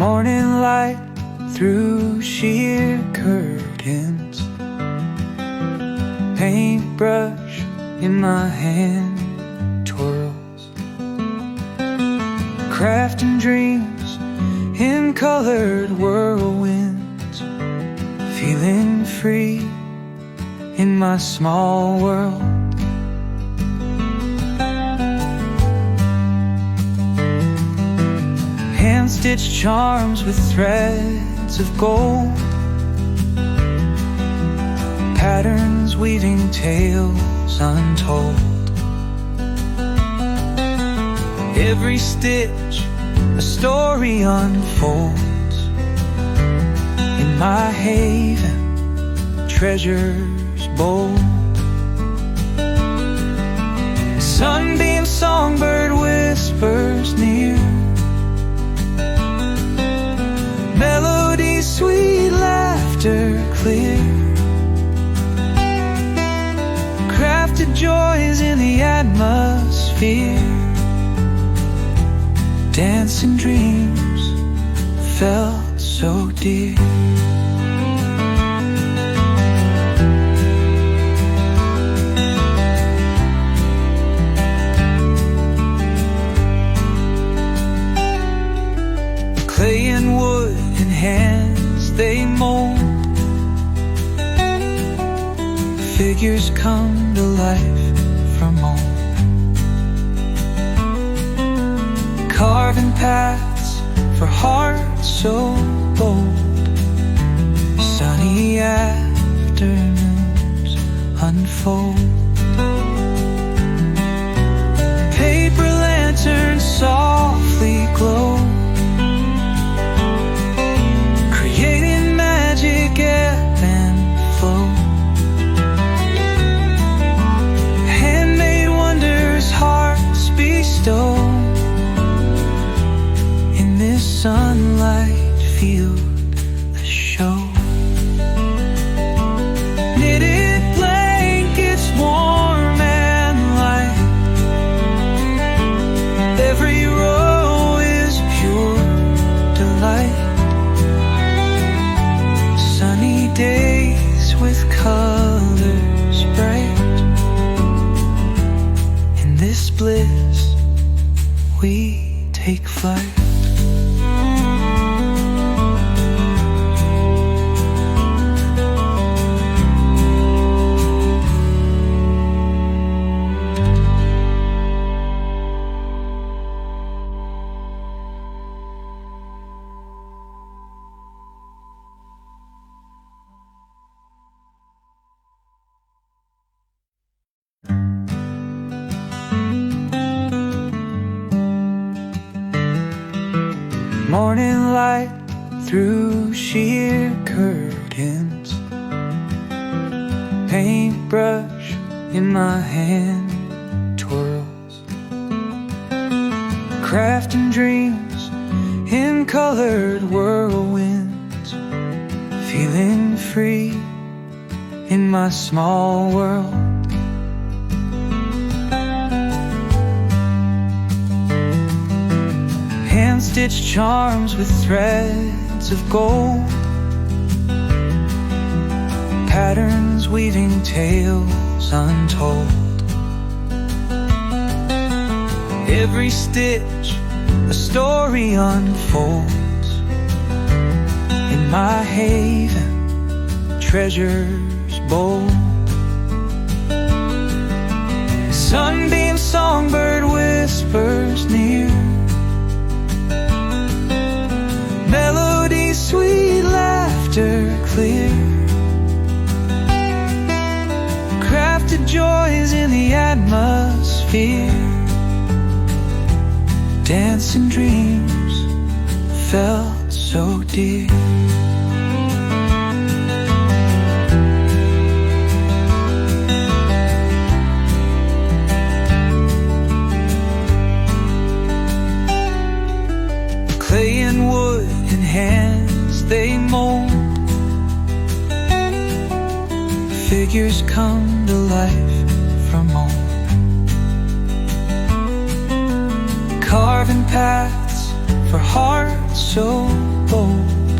Morning light through sheer curtains, paintbrush in my hand twirls, crafting dreams in colored whirlwinds, feeling free in my small world. Hand-stitched charms with threads of gold, patterns weaving tales untold. Every stitch a story unfolds. In my haven, treasures bold. Sunbeam songbird whispers near, melody, sweet laughter clear, crafted joys in the atmosphere. Dancing dreams felt so dear. Clay and wood in hands they mold, figures come to life from old, carving paths for hearts so bold. Sunny afternoons unfold, paper lanterns softly glow, creating magic ebb and flow. Handmade wonders hearts bestow, in this sunlight field the show. Knitted blankets warm and light, every row is pure delight. Sunny days with colors bright, in this bliss we take flight. Morning light through sheer curtains, paintbrush in my hand twirls, crafting dreams in colored whirlwinds, feeling free in my small world. Hand-stitched charms with threads of gold, patterns weaving tales untold. Every stitch a story unfolds. In my haven, treasures bold. Sunbeam songbird whispers near, melody, sweet laughter clear, crafted joys in the atmosphere. Dancing dreams felt so dear. Clay and wood in hands they mold, figures come to life from old, carving paths for hearts so unfold.